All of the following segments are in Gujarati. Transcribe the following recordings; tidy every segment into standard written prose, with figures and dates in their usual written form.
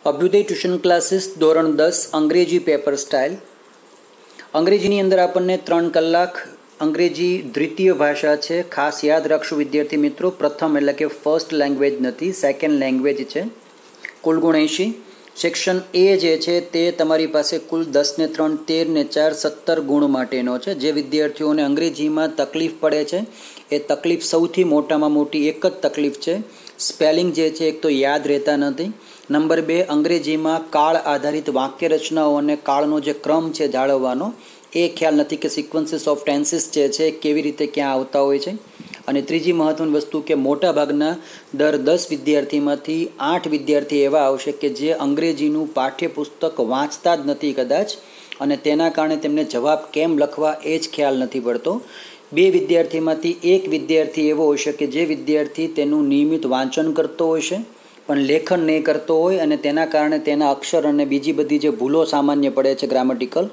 અભ્યુદય ટ્યુશન ક્લાસીસ ધોરણ 10 અંગ્રેજી પેપર સ્ટાઇલ. અંગ્રેજીની અંદર આપણને 3 કલાક અંગ્રેજી દ્વિતીય ભાષા છે. ખાસ યાદ રાખશું વિદ્યાર્થી મિત્રો, પ્રથમ એટલે કે ફર્સ્ટ લેંગ્વેજ નથી, સેકન્ડ લેંગ્વેજ છે. કુલ ગુણ 80. સેક્શન એ જે છે તે તમારી પાસે કુલ 10 ને 3 13 ને 4 17 ગુણ માટેનો છે. જે વિદ્યાર્થીઓને અંગ્રેજીમાં તકલીફ પડે છે એ તકલીફ સૌથી મોટામાં મોટી એક જ તકલીફ છે, સ્પેલિંગ જે છે એક તો યાદ રહેતા નથી. નંબર 2, અંગ્રેજીમાં કાળ આધારિત વાક્ય રચનાઓ અને કાળનો જે ક્રમ છે જાળવવાનો એ ખ્યાલ નથી કે સિક્વન્સીસ ઓફ ટેન્સીસ જે છે કેવી રીતે ક્યાં આવતા હોય છે. અને ત્રીજી મહત્વની વસ્તુ કે મોટાભાગના દર 10 વિદ્યાર્થીમાંથી 8 વિદ્યાર્થી એવા આવશે કે જે અંગ્રેજીનું પાઠ્યપુસ્તક વાંચતા જ નથી કદાચ, અને તેના કારણે તેમને જવાબ કેમ લખવા એ જ ખ્યાલ નથી પડતો. 2 વિદ્યાર્થીમાંથી 1 વિદ્યાર્થી એવો હશે કે જે વિદ્યાર્થી તેનું નિયમિત વાંચન કરતો હશે પણ લેખન નહીં કરતો હોય, અને તેના કારણે તેના અક્ષર અને બીજી બધી જે ભૂલો સામાન્ય પડે છે ગ્રામેટિકલ,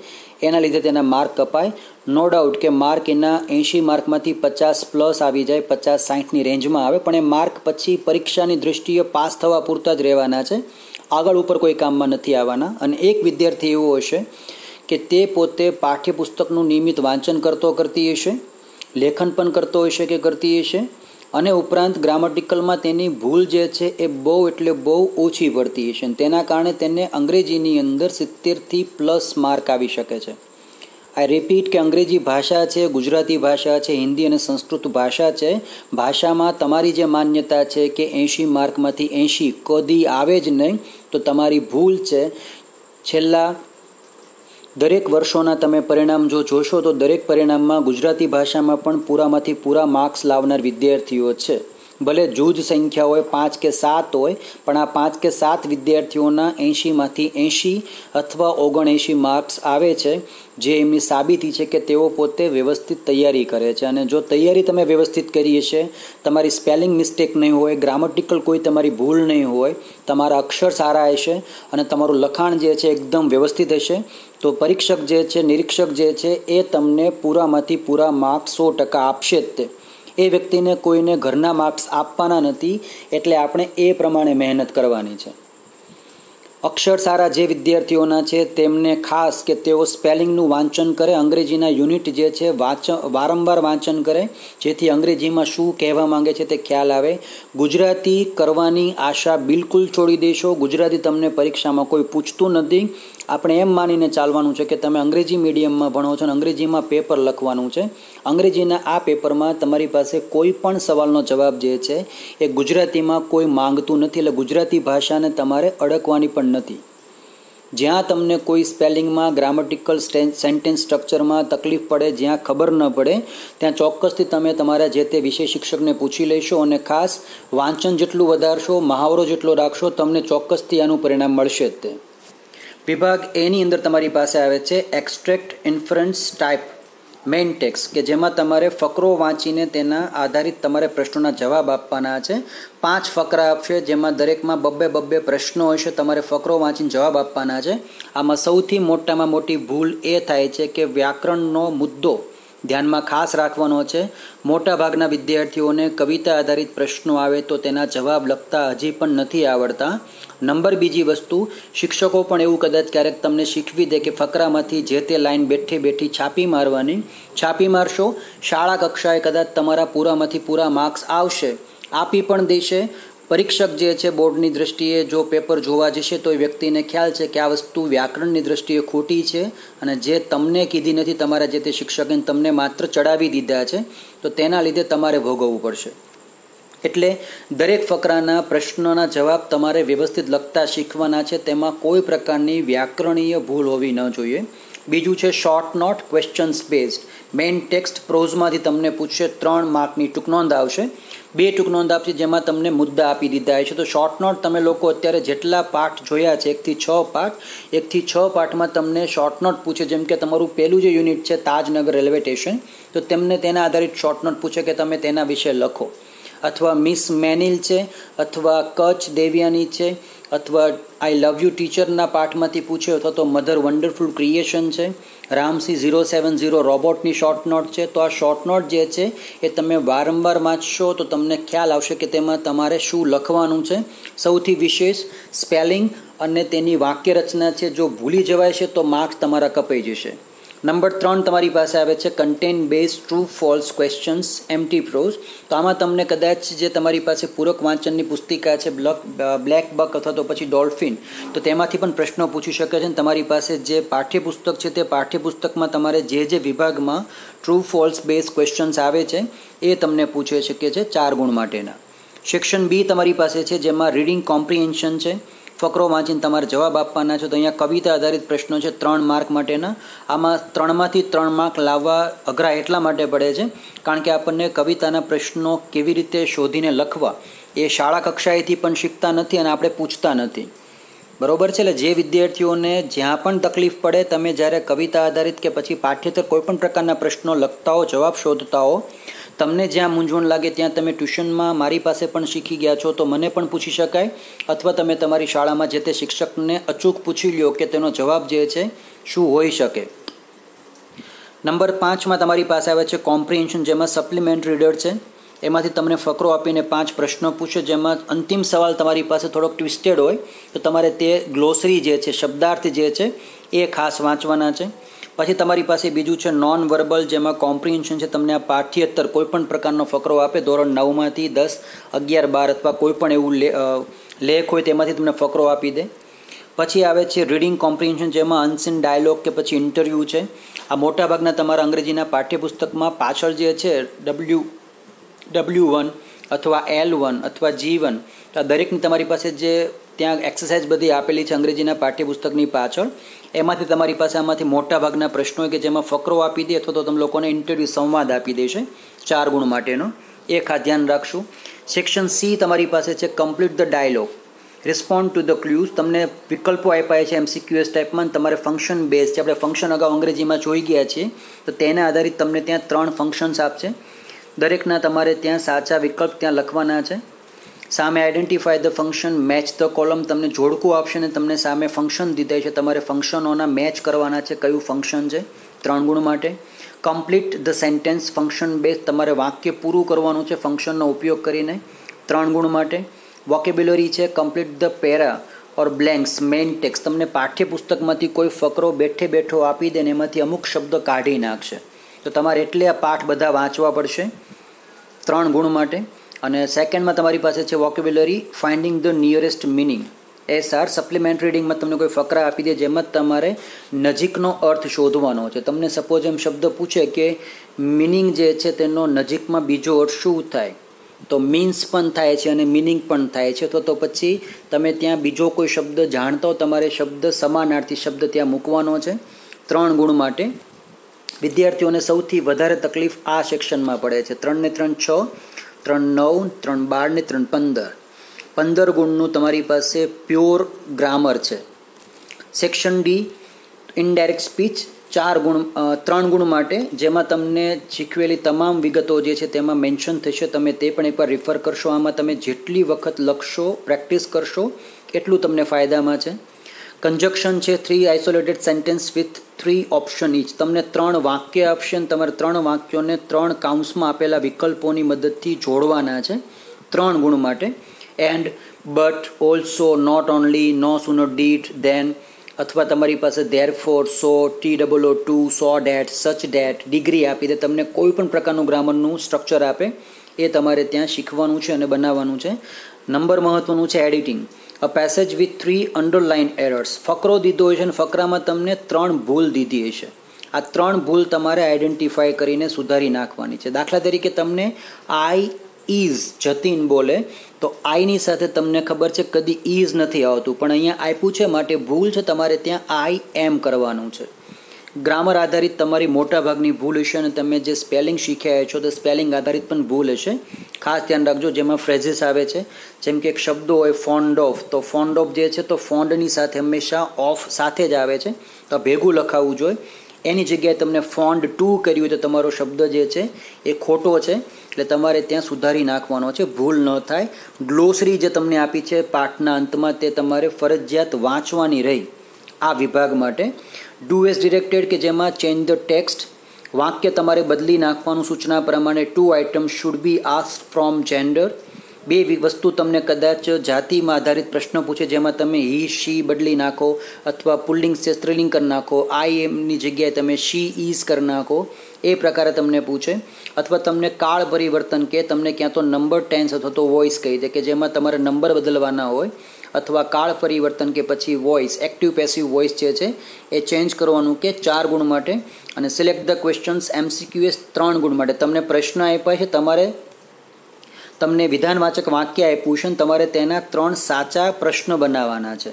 એના લીધે તેના માર્ક કપાય. નો ડાઉટ કે માર્ક એના 80 માર્કમાંથી 50+ આવી જાય, 50-60ની રેન્જમાં આવે, પણ એ માર્ક પછી પરીક્ષાની દૃષ્ટિએ પાસ થવા પૂરતા જ રહેવાના છે, આગળ ઉપર કોઈ કામમાં નથી આવવાના. અને એક વિદ્યાર્થી એવો હશે કે તે પોતે પાઠ્યપુસ્તકનું નિયમિત વાંચન કરતી હશે, લેખન પણ કરતો હશે કે કરતી હશે, અને ઉપરાંત ગ્રામેટિકલમાં તેની ભૂલ જે છે એ બહુ એટલે બહુ ઓછી પડતી હશે. તેના કારણે તેને અંગ્રેજીની અંદર 70+ માર્ક આવી શકે છે. આઈ રિપીટ કે અંગ્રેજી ભાષા છે, ગુજરાતી ભાષા છે, હિન્દી અને સંસ્કૃત ભાષા છે. ભાષામાં તમારી જે માન્યતા છે કે 80 માર્કમાંથી 80 કદી આવે જ નહીં, તો તમારી ભૂલ છે. છેલ્લા દરેક વર્ષોના તમે પરિણામ જો જોશો તો દરેક પરિણામમાં ગુજરાતી ભાષામાં પણ પૂરામાંથી પૂરા માર્ક્સ લાવનાર વિદ્યાર્થીઓ છે. ભલે જૂજ સંખ્યા હોય 5 કે 7 હોય, પણ આ 5 કે 7 વિદ્યાર્થીઓના 80માંથી 80 અથવા 79 માર્ક્સ આવે છે, જે એમની સાબિતી છે કે તેઓ પોતે વ્યવસ્થિત તૈયારી કરે છે. અને જો તૈયારી તમે વ્યવસ્થિત કરી હશે, તમારી સ્પેલિંગ મિસ્ટેક નહીં હોય, ગ્રામેટિકલ કોઈ તમારી ભૂલ નહીં હોય, તમારા અક્ષર સારા હશે અને તમારું લખાણ જે છે એકદમ વ્યવસ્થિત હશે, તો પરીક્ષક જે છે, નિરીક્ષક જે છે એ તમને પૂરામાંથી પૂરા માર્ક્સ 100% આપશે જ. તે એ વ્યક્તિને કોઈને ઘરના માર્ક્સ આપવાના નથી, એટલે આપણે એ પ્રમાણે મહેનત કરવાની છે. અક્ષર સારા જે વિદ્યાર્થીઓના છે તેમને ખાસ કે તેઓ સ્પેલિંગનું વાંચન કરે, અંગ્રેજીના યુનિટ જે છે વારંવાર વાંચન કરે, જેથી અંગ્રેજીમાં શું કહેવા માંગે છે તે ખ્યાલ આવે. ગુજરાતી કરવાની આશા બિલકુલ છોડી દેશો. ગુજરાતી તમને પરીક્ષામાં કોઈ પૂછતું નથી. આપણે એમ માનીને ચાલવાનું છે કે તમે અંગ્રેજી મીડિયમમાં ભણો છો અને અંગ્રેજીમાં પેપર લખવાનું છે. અંગ્રેજીના આ પેપરમાં તમારી પાસે કોઈ પણ સવાલનો જવાબ જે છે એ ગુજરાતીમાં કોઈ માંગતું નથી, એટલે ગુજરાતી ભાષાને તમારે અડકવાની પણ નથી. જ્યાં તમને કોઈ સ્પેલિંગમાં, ગ્રામેટિકલ સેન્ટેન્સ સ્ટ્રક્ચરમાં તકલીફ પડે, જ્યાં ખબર ન પડે, ત્યાં ચોક્કસથી તમે તમારા જે તે વિષય શિક્ષકને પૂછી લેશો. અને ખાસ વાંચન જેટલું વધારશો, મહાવરો જેટલો રાખશો, તમને ચોક્કસથી આનું પરિણામ મળશે જ. તે વિભાગ એની અંદર તમારી પાસે આવે છે extract inference type main text, કે જેમાં તમારે ફકરો વાંચીને તેના આધારિત તમારે પ્રશ્નોના જવાબ આપવાના છે. 5 ફકરા આપશે, જેમાં દરેકમાં 2-2 પ્રશ્નો હશે, તમારે ફકરો વાંચીને જવાબ આપવાના છે. આમાં સૌથી મોટામાં મોટી ભૂલ એ થાય છે કે વ્યાકરણનો મુદ્દો ધ્યાનમાં ખાસ રાખવાનો છે. મોટાભાગના વિદ્યાર્થીઓને કવિતા આધારિત પ્રશ્નો આવે તો તેના જવાબ લખતા હજી પણ નથી આવડતા. બીજી વસ્તુ, શિક્ષકો પણ એવું કદાચ ક્યારેક તમને શીખવી દે કે ફકરામાંથી જે તે લાઈન બેઠી છાપી મારવાની. છાપી મારશો, શાળા કક્ષાએ કદાચ તમારા પૂરામાંથી પૂરા માર્ક્સ આવશે, આપી પણ દેશે. પરીક્ષક જે છે બોર્ડની દૃષ્ટિએ જો પેપર જોવા જશે તો એ વ્યક્તિને ખ્યાલ છે કે આ વસ્તુ વ્યાકરણની દૃષ્ટિએ ખોટી છે, અને જે તમને કીધી નથી તમારા જે તે શિક્ષકે, તમને માત્ર ચડાવી દીધા છે, તો તેના લીધે તમારે ભોગવવું પડશે. એટલે દરેક ફકરાના પ્રશ્નોના જવાબ તમારે વ્યવસ્થિત લખતા શીખવાના છે, તેમાં કોઈ પ્રકારની વ્યાકરણીય ભૂલ હોવી ન જોઈએ. બીજું છે short note questions based. Main text પ્રોઝમાંથી તમને પૂછશે, 3 માર્કની ટૂંકનોંધ આવશે, 2 ટૂંકનોંધ આપશે, જેમાં તમને મુદ્દા આપી દીધા છે. તો શોર્ટ નોટ તમે લોકો અત્યારે જેટલા પાઠ જોયા છે, 1 થી 6 પાઠ, 1 થી 6 પાઠમાં તમને શોર્ટ નોટ પૂછે. જેમ કે તમારું પહેલું જે યુનિટ છે તાજનગર રેલવે સ્ટેશન, તો તેમને તેના આધારિત શોર્ટ નોટ પૂછે કે તમે તેના વિશે લખો. અથવા મિસ મેનિલ છે, અથવા કચ્છ દેવ્યાની છે, અથવા આઈ લવ યુ ટીચરના પાઠમાંથી પૂછે, અથવા તો મધર વન્ડરફુલ ક્રિએશન છે, રામસી 070 રોબોટની શોર્ટ નોટ છે. તો આ શોર્ટ નોટ જે છે એ તમે વારંવાર વાંચશો તો તમને ખ્યાલ આવશે કે તેમાં તમારે શું લખવાનું છે. સૌથી વિશેષ સ્પેલિંગ અને તેની વાક્ય રચના છે જો ભૂલી જવાય છે તો માર્ક્સ તમારા કપાઈ જશે. નંબર 3 તમારી પાસે આવે છે content base true false questions MT pros. તો આમાં તમને કદાચ જે તમારી પાસે પૂરક વાંચનની પુસ્તિકા છે બ્લેક બક અથવા તો પછી ડોલ્ફિન, તો તેમાંથી પણ પ્રશ્નો પૂછી શકે છે. તમારી પાસે જે પાઠ્યપુસ્તક છે તે પાઠ્યપુસ્તકમાં તમારે જે વિભાગમાં ટ્રુ ફોલ્સ બેઝ ક્વેશ્ચન્સ આવે છે એ તમને પૂછી શકે છે 4 ગુણ માટેના. સેક્શન બી તમારી પાસે છે જેમાં રીડિંગ કોમ્પ્રિહેન્શન છે. ફકરો વાંચીને તમારે જવાબ આપવાના છે. તો અહીંયા કવિતા આધારિત પ્રશ્નો છે 3 માર્ક માટેના. આમાં 3માંથી 3 માર્ક લાવવા અઘરા એટલા માટે પડે છે કારણ કે આપણને કવિતાના પ્રશ્નો કેવી રીતે શોધીને લખવા એ શાળા કક્ષાએથી પણ શીખતા નથી અને આપણે પૂછતા નથી. બરોબર છે. એટલે જે વિદ્યાર્થીઓને જ્યાં પણ તકલીફ પડે, તમે જ્યારે કવિતા આધારિત કે પછી પાઠ્યેતર કોઈપણ પ્રકારના પ્રશ્નો લખતા હો, જવાબ શોધતા હો, તમને જ્યાં મૂંઝવણ લાગે ત્યાં તમે ટ્યુશનમાં મારી પાસે પણ શીખી ગયા છો તો મને પણ પૂછી શકાય, અથવા તમે તમારી શાળામાં જે તે શિક્ષકને અચૂક પૂછી લ્યો કે તેનો જવાબ જે છે શું હોઈ શકે. નંબર 5માં તમારી પાસે આવે છે કોમ્પ્રિહેન્શન, જેમાં સપ્લિમેન્ટરી રીડર છે. એમાંથી તમને ફકરો આપીને 5 પ્રશ્નો પૂછે, જેમાં અંતિમ સવાલ તમારી પાસે થોડોક ટ્વિસ્ટેડ હોય તો તમારે તે ગ્લોસરી જે છે, શબ્દાર્થ જે છે એ ખાસ વાંચવાના છે. પછી તમારી પાસે બીજું છે નોન વર્બલ, જેમાં કોમ્પ્રિહેન્શન છે. તમને આ પાઠ્યેતર કોઈપણ પ્રકારનો ફકરો આપે ધોરણ 9માંથી 10, 11, 12 અથવા કોઈપણ એવું લેખ હોય તેમાંથી તમને ફકરો આપી દે. પછી આવે છે રીડિંગ કોમ્પ્રિહેન્શન, જેમાં અનસીન ડાયલોગ કે પછી ઇન્ટરવ્યૂ છે. આ મોટાભાગના તમારા અંગ્રેજીના પાઠ્યપુસ્તકમાં પાછળ જે છે W1 અથવા L1 અથવા G1, આ દરેકની તમારી પાસે જે ત્યાં એક્સરસાઇઝ બધી આપેલી છે અંગ્રેજીના પાઠ્યપુસ્તકની પાછળ, એમાંથી તમારી પાસે આમાંથી મોટાભાગના પ્રશ્નો હોય કે જેમાં ફકરો આપી દે અથવા તો તમે લોકોને ઇન્ટરવ્યૂ સંવાદ આપી દેશે 4 ગુણ માટેનો. એ ખાસ ધ્યાન રાખશું. સેક્શન સી તમારી પાસે છે complete the dialogue, respond to the clues. તમને વિકલ્પો આપ્યા છે MCQS ટાઈપમાં. તમારે ફંક્શન બેઝ છે, આપણે ફંક્શન અગાઉ અંગ્રેજીમાં જોઈ ગયા છીએ, તો તેના આધારિત તમને ત્યાં 3 ફંક્શન્સ આપશે. દરેકના તમારે ત્યાં સાચા વિકલ્પ ત્યાં લખવાના છે. સામે identify the function, match the column, તમને જોડકું આપશે ને તમને સામે ફંક્શન દીધા છે, તમારે ફંક્શનોના મેચ કરવાના છે કયું ફંક્શન છે, 3 ગુણ માટે. Complete the sentence, function base, તમારે વાક્ય પૂરું કરવાનું છે ફંક્શનનો ઉપયોગ કરીને, 3 ગુણ માટે. વોકેબ્યુલરી છે complete the para or blanks main text, તમને પાઠ્યપુસ્તકમાંથી કોઈ ફકરો બેઠો આપી દે ને એમાંથી અમુક શબ્દ કાઢી નાખશે, તો તમારે એટલે આ પાઠ બધા વાંચવા પડશે, 3 ગુણ માટે. અને સેકન્ડમાં તમારી પાસે છે vocabulary finding the nearest meaning, SR. Supplementary રીડિંગમાં તમને કોઈ ફકરા આપી દે જેમાં તમારે નજીકનો અર્થ શોધવાનો છે. તમને સપોઝ એમ શબ્દ પૂછે કે મિનિંગ જે છે તેનો નજીકમાં બીજો અર્થ શું થાય, તો મીન્સ પણ થાય છે અને મિનિંગ પણ થાય છે, તો પછી તમે ત્યાં બીજો કોઈ શબ્દ જાણતા હો, તમારે શબ્દ સમાનાર્થી શબ્દ ત્યાં મૂકવાનો છે, 3 ગુણ માટે. વિદ્યાર્થીઓને સૌથી વધારે તકલીફ આ સેક્શનમાં પડે છે. 3 ને 3 6, 3 9, 3 12 ને 3 15. 15 ગુણનું તમારી પાસે પ્યોર ગ્રામર છે. સેક્શન ડી ઇનડાયરેક્ટ સ્પીચ, 3 ગુણ માટે, જેમાં તમને શીખવેલી તમામ વિગતો જે છે તેમાં મેન્શન થશે. તમે તે પણ એકવાર રિફર કરશો. આમાં તમે જેટલી વખત લખશો, પ્રેક્ટિસ કરશો એટલું તમને ફાયદામાં છે. કન્જક્શન છે 3 isolated sentence with 3 option each, તમને 3 વાક્ય આપશે અને તમારે 3 વાક્યોને 3 કાઉન્ટ્સમાં આપેલા વિકલ્પોની મદદથી જોડવાના છે, 3 ગુણ માટે. And, but, also, not only, no sooner did, then, અથવા તમારી પાસે therefore, so, TOO2, so that, such that, degree આપી દે, તમને કોઈ પણ પ્રકારનું ગ્રામરનું સ્ટ્રક્ચર આપે એ તમારે ત્યાં શીખવાનું છે અને બનાવવાનું છે. નંબર મહત્વનું છે editing, a passage with 3 underline errors. ફકરો દીધો હોય છે અને ફકરામાં તમને 3 ભૂલ દીધી હશે. આ 3 ભૂલ તમારે આઈડેન્ટિફાય કરીને સુધારી નાખવાની છે. દાખલા તરીકે તમને આઈ ઇઝ જતીન બોલે તો આઈની સાથે તમને ખબર છે કદી ઇઝ નથી આવતું, પણ અહીંયા આપ્યું છે માટે ભૂલ છે, તમારે ત્યાં આઈ એમ કરવાનું છે. ગ્રામર આધારિત તમારી મોટાભાગની ભૂલ હશે અને તમે જે સ્પેલિંગ શીખ્યા છો તો સ્પેલિંગ આધારિત પણ ભૂલ હશે. ખાસ ધ્યાન રાખજો. જેમાં ફ્રેઝિસ આવે છે, જેમ કે એક શબ્દ હોય ફોન્ડ ઓફ, તો ફોન્ડ ઓફ જે છે તો ફોન્ડની સાથે હંમેશા ઓફ સાથે જ આવે છે, તો ભેગું લખાવવું જોઈએ. એની જગ્યાએ તમને ફોન્ડ 2 કર્યું તો તમારો શબ્દ જે છે એ ખોટો છે, એટલે તમારે ત્યાં સુધારી નાખવાનો છે, ભૂલ ન થાય. ગ્લોસરી જે તમને આપી છે પાઠના અંતમાં તે તમારે ફરજિયાત વાંચવાની રહી આ વિભાગ માટે. ડુ એઝ ડિરેક્ટેડ કે જેમાં ચેન્જ ધ ટેક્સ્ટ, વાક્ય તમારે બદલી નાખવાનું સૂચના પ્રમાણે. 2 items should be asked from gender, બે વસ્તુ તમને કદાચ જાતિમાં આધારિત પ્રશ્ન પૂછે જેમાં તમે હી શી બદલી નાખો અથવા પુલ્લિંગ છે સ્ત્રીલિંગ કરી નાખો, આઈ એમની જગ્યાએ તમે શી ઇઝ કરી નાખો, એ પ્રકારે તમને પૂછે. અથવા તમને કાળ પરિવર્તન કે તમને ક્યાં તો નંબર ટેન્સ અથવા તો વોઇસ કહી દે કે જેમાં તમારે નંબર બદલવાના હોય, અથવા કાળ પરિવર્તન કે પછી વોઇસ એક્ટિવ પેસિવ વોઇસ જે છે એ ચેન્જ કરવાનું કે 4 ગુણ માટે. અને સિલેક્ટ ધ ક્વેશ્ચન્સ MCQS 3 ગુણ માટે. તમને પ્રશ્ન આપ્યા છે, તમને વિધાનવાચક વાક્ય આપ્યું છે, તમારે તેના 3 સાચા પ્રશ્ન બનાવવાના છે.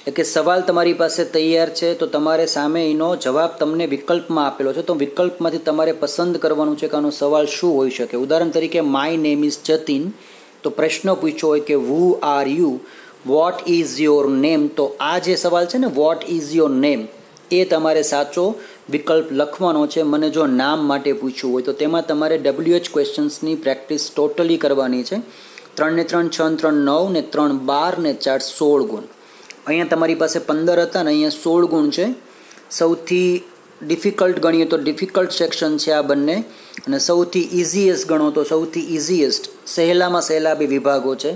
એટલે સવાલ તમારી પાસે તૈયાર છે તો તમારે સામે એનો જવાબ તમને વિકલ્પમાં આપેલો છે, તો વિકલ્પમાંથી તમારે પસંદ કરવાનું છે કે આનો સવાલ શું હોઈ શકે. ઉદાહરણ તરીકે માય નેમ ઇઝ જતીન, તો પ્રશ્ન પૂછ્યો હોય કે who are you, what is your name, તો આ જે સવાલ છે ને વોટ ઇઝ યોર નેમ, એ તમારે સાચો વિકલ્પ લખવાનો છે. મને જો નામ માટે પૂછ્યું હોય તો તેમાં તમારે WH ક્વેશ્ચન્સની પ્રેક્ટિસ ટોટલી કરવાની છે. 3 ને 3 6 3 9 ને 3 12 ને 4 16 ગુણ. અહીંયા તમારી પાસે 15 હતા ને અહીંયા 16 ગુણ છે. સૌથી ડિફિકલ્ટ ગણીએ તો ડિફિકલ્ટ સેક્શન છે આ બંને, અને સૌથી ઇઝીએસ્ટ ગણો તો સૌથી ઇઝીએસ્ટ સહેલામાં સહેલા બે વિભાગો છે.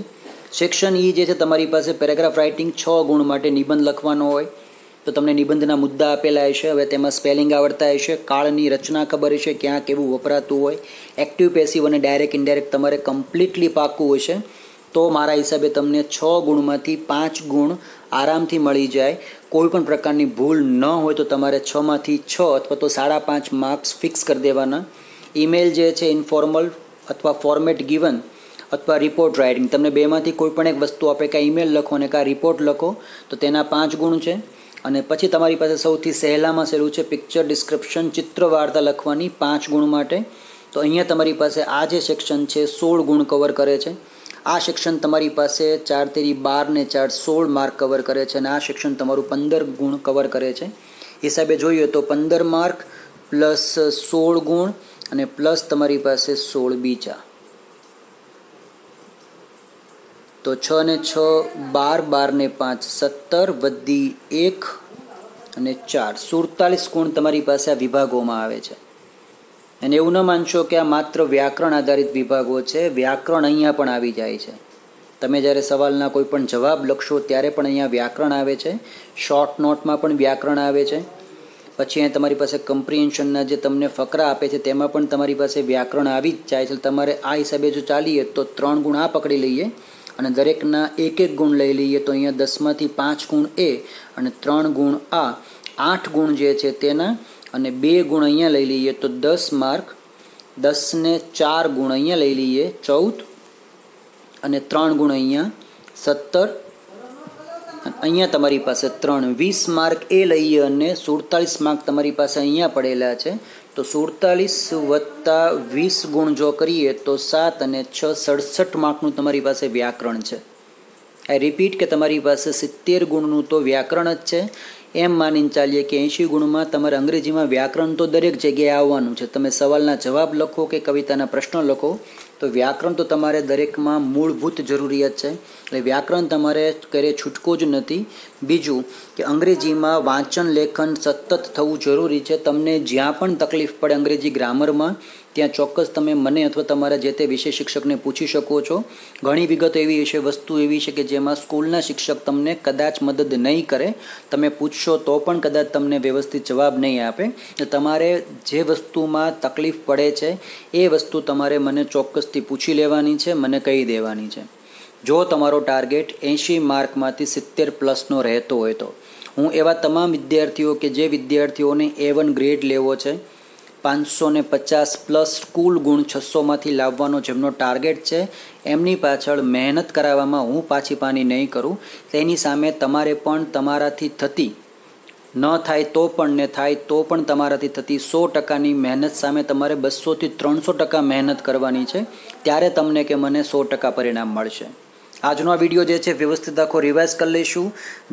સેક્શન ઈ જે છે તમારી પાસે પેરેગ્રાફ રાઇટિંગ 6 ગુણ માટે નિબંધ લખવાનો હોય, તો તમને નિબંધના મુદ્દા આપેલા હશે. હવે તેમાં સ્પેલિંગ આવડતા હશે, કાળની રચના ખબર હશે, ક્યાં કેવું વપરાતું હોય, એક્ટિવ પેસિવ અને ડાયરેક્ટ ઇનડાયરેક્ટ તમારે કમ્પ્લીટલી પાકું હશે. તો મારા હિસાબે તમને 6 ગુણમાંથી 5 ગુણ આરામથી મળી જાય. કોઈ પણ પ્રકારની ભૂલ ન હોય તો તમારે 6 માંથી 6 અથવા તો 5.5 માર્ક્સ ફિક્સ કરી દેવાના. ઈમેલ જે છે ઇન્ફોર્મલ અથવા ફોર્મેટ ગિવન અથવા રિપોર્ટ રાઇટિંગ, તમને બેમાંથી કોઈ પણ એક વસ્તુ આપે, કાં ઈમેલ લખો અને કાં રિપોર્ટ લખો, તો તેના 5 ગુણ છે. અને પછી તમારી પાસે સૌથી સહેલામાં સહેલું છે પિક્ચર ડિસ્ક્રિપ્શન, ચિત્ર વાર્તા લખવાની 5 ગુણ માટે. તો અહીંયા તમારી પાસે આ જે સેક્શન છે 16 ગુણ કવર કરે છે. આ સેક્શન તમારી પાસે 4 તેરી 12 ને 4 16 માર્ક કવર કરે છે, અને આ સેક્શન તમારું 15 ગુણ કવર કરે છે. હિસાબે જોઈએ તો 15 માર્ક પ્લસ 16 ગુણ અને પ્લસ તમારી પાસે 16 બીજા, તો 6 ને 6 12, 12 ને 5 17 વધી 1 અને 4 47 ગુણ તમારી પાસે આ વિભાગોમાં આવે છે. અને એવું ન માનશો કે આ માત્ર વ્યાકરણ આધારિત વિભાગો છે, વ્યાકરણ અહીંયા પણ આવી જાય છે. તમે જ્યારે સવાલના કોઈ પણ જવાબ લખશો ત્યારે પણ અહીંયા વ્યાકરણ આવે છે, શોર્ટ નોટમાં પણ વ્યાકરણ આવે છે. પછી અહીંયા તમારી પાસે કમ્પ્રિહેન્શનના જે તમને ફકરા આપે છે તેમાં પણ તમારી પાસે વ્યાકરણ આવી જ જાય છે. તમારે આ હિસાબે જો ચાલીએ તો 3 ગુણ આ પકડી લઈએ અને દરેકના 1-1 ગુણ લઈ લઈએ, તો અહીંયા 10 માંથી 5 ગુણ એ અને 3 ગુણ આ, 8 ગુણ જે છે તેના, અને 2 ગુણ અહીંયા લઈ લઈએ તો 10 માર્ક, 10 ને 4 ગુણ અહીંયા લઈ લઈએ 14, અને 3 ગુણ અહીંયા 17, અહીંયા તમારી પાસે 3 20 માર્ક એ લઈએ અને 47 માર્ક તમારી પાસે અહીંયા પડેલા છે. તો 47 વત્તા 20 ગુણ જો કરીએ તો 7 અને 6 67 માર્કનું તમારી પાસે વ્યાકરણ છે. આઈ રિપીટ કે તમારી પાસે 70 ગુણનું તો વ્યાકરણ જ છે. એમ માનીને ચાલીએ કે 80 ગુણમાં તમારે અંગ્રેજીમાં વ્યાકરણ તો દરેક જગ્યાએ આવવાનું છે. તમે સવાલના જવાબ લખો કે કવિતાના પ્રશ્નો લખો, તો વ્યાકરણ તો તમારે દરેકમાં મૂળભૂત જરૂરિયાત છે. એટલે વ્યાકરણ તમારે કરે છૂટકો જ નથી. બીજું કે અંગ્રેજીમાં વાંચન લેખન સતત થવું જરૂરી છે. તમને જ્યાં પણ તકલીફ પડે અંગ્રેજી ગ્રામરમાં, ત્યાં ચોક્કસ તમે મને અથવા તમારા જે તે વિષય શિક્ષકને પૂછી શકો છો. ઘણી વિગતો એવી છે, વસ્તુ એવી છે કે જેમાં સ્કૂલના શિક્ષક તમને કદાચ મદદ નહીં કરે. તમે પૂછશો તો પણ કદાચ તમને વ્યવસ્થિત જવાબ નહીં આપે. તમારે જે વસ્તુમાં તકલીફ પડે છે એ વસ્તુ તમારે મને ચોક્કસથી પૂછી લેવાની છે, મને કહી દેવાની છે. જો તમારો ટાર્ગેટ 80 માર્કમાંથી 70 પ્લસનો રહેતો હોય તો હું એવા તમામ વિદ્યાર્થીઓ કે જે વિદ્યાર્થીઓને A1 ગ્રેડ લેવો છે, 550 પ્લસ કુલ ગુણ 600માંથી લાવવાનો જેમનો ટાર્ગેટ છે, એમની પાછળ મહેનત કરાવવામાં હું પાછી પાની નહીં કરું. તેની સામે તમારે પણ તમારાથી થતી, ન થાય તો પણ ને થાય તો પણ તમારાથી થતી 100%ની મહેનત સામે તમારે 200થી 300% મહેનત કરવાની છે. ત્યારે તમને કે મને 100% પરિણામ મળશે. આજનો આ વિડીયો જે છે વ્યવસ્થિત આખો રિવાઇઝ કરી લઈશું.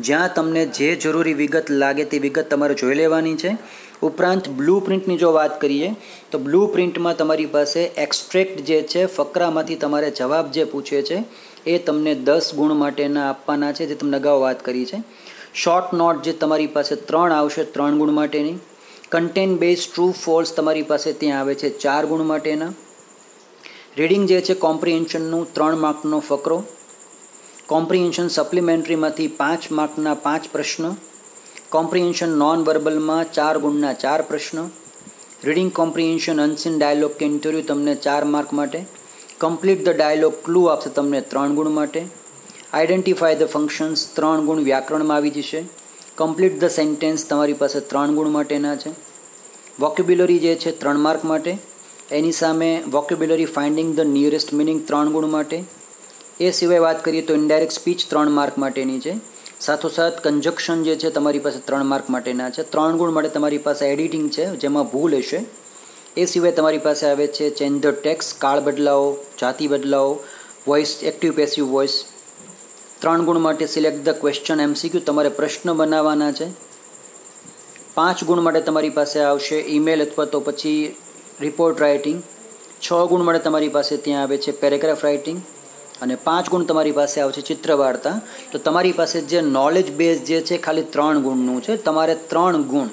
જ્યાં તમને જે જરૂરી વિગત લાગે તે વિગત તમારે જોઈ લેવાની છે. ઉપરાંત બ્લુ પ્રિન્ટની જો વાત કરીએ તો બ્લુ પ્રિન્ટમાં તમારી પાસે એક્સ્ટ્રેક્ટ જે છે, ફકરામાંથી તમારે જવાબ જે પૂછે છે એ તમને 10 ગુણ માટેના આપવાના છે, જે તમને અગાઉ વાત કરી છે. શોર્ટ નોટ જે તમારી પાસે 3 આવશે 3 ગુણ માટેની. કન્ટેન્ટ બેઝ ટ્રુ ફોલ્સ તમારી પાસે ત્યાં આવે છે 4 ગુણ માટેના. રીડિંગ જે છે કોમ્પ્રિહેન્શનનું 3 માર્કનો ફકરો, કોમ્પ્રિહેન્શન સપ્લિમેન્ટરીમાંથી 5 માર્કના 5 પ્રશ્નો, કોમ્પ્રિહેન્શન નોન વર્બલમાં 4 ગુણના 4 પ્રશ્નો, રીડિંગ કોમ્પ્રિહેન્શન અનસીન ડાયલોગ કે ઇન્ટરવ્યૂ તમને 4 માર્ક માટે, કમ્પ્લીટ ધ ડાયલોગ ક્લુ આપશે તમને 3 ગુણ માટે, આઈડેન્ટિફાય ધ ફંક્શન્સ 3 ગુણ વ્યાકરણમાં આવી જશે, કમ્પ્લીટ ધ સેન્ટેન્સ તમારી પાસે 3 ગુણ માટેના છે, વોકેબ્યુલરી જે છે 3 માર્ક માટે, એની સામે vocabulary finding the nearest meaning 3 ગુણ માટે. એ સિવાય વાત કરીએ તો ઇનડાયરેક્ટ સ્પીચ 3 માર્ક માટેની છે. સાથોસાથ કંજક્શન જે છે તમારી પાસે 3 માર્ક માટેના છે. 3 ગુણ માટે તમારી પાસે એડિટિંગ છે જેમાં ભૂલ હશે. એ સિવાય તમારી પાસે આવે છે ચેન્જ ધ ટેક્સ્ટ, કાળ બદલાવો, જાતિ બદલાવો, વોઇસ એક્ટિવ પેસિવ વોઇસ. 3 ગુણ માટે સિલેક્ટ ધ ક્વેશ્ચન MCQ, તમારે પ્રશ્ન બનાવવાના છે. 5 ગુણ માટે તમારી પાસે આવશે ઈમેલ અથવા તો પછી રિપોર્ટ રાઇટિંગ. 6 ગુણ માટે તમારી પાસે ત્યાં આવે છે પેરેગ્રાફ રાઇટિંગ અને 5 ગુણ તમારી પાસે આવશે ચિત્ર વાર્તા. તો તમારી પાસે જે નોલેજ બેઝ જે છે ખાલી 3 ગુણનું છે. તમારે 3 ગુણ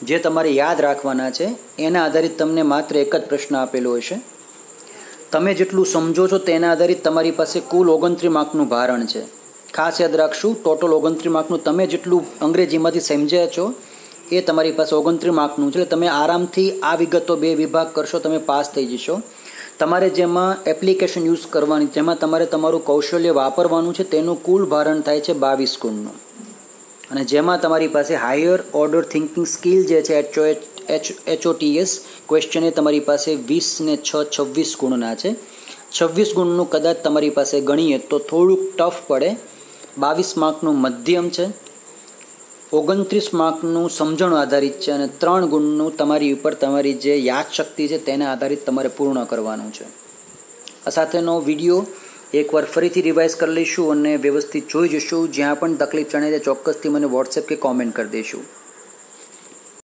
જે તમારે યાદ રાખવાના છે એના આધારિત તમને માત્ર એક જ પ્રશ્ન આપેલો હશે. તમે જેટલું સમજો છો તેના આધારિત તમારી પાસે કુલ 29 માર્કનું ભારણ છે. ખાસ યાદ રાખશું, ટોટલ 29 માર્કનું તમે જેટલું અંગ્રેજીમાંથી સમજ્યા છો એ તમારી પાસે 29 માર્કનું છે. એટલે તમે આરામથી આ વિગતો 2 વિભાગ કરશો, તમે પાસ થઈ જશો. તમારે જેમાં એપ્લિકેશન યુઝ કરવાની, જેમાં તમારે તમારું કૌશલ્ય વાપરવાનું છે તેનું કુલ ભારણ થાય છે 22 ગુણનું. અને જેમાં તમારી પાસે હાયર ઓર્ડર થિંકિંગ સ્કિલ જે છે HOTS ક્વેશ્ચન એ તમારી પાસે 20 ને 6 26 ગુણના છે. 26 ગુણનું કદાચ તમારી પાસે ગણીએ તો થોડુંક ટફ પડે. 22 માર્કનું મધ્યમ છે, 29 માર્કનું સમજણ આધારિત છે અને 3 ગુણનું તમારી ઉપર તમારી જે યાદશક્તિ છે તેના આધારિત તમારે પૂર્ણ કરવાનું છે. આ સાથેનો વિડીયો એકવાર ફરીથી રિવાઇઝ કરી લઈશું અને વ્યવસ્થિત જોઈ જશું. જ્યાં પણ તકલીફ જણાય તે ચોક્કસથી મને વોટ્સએપ કે કોમેન્ટ કરી દઈશું.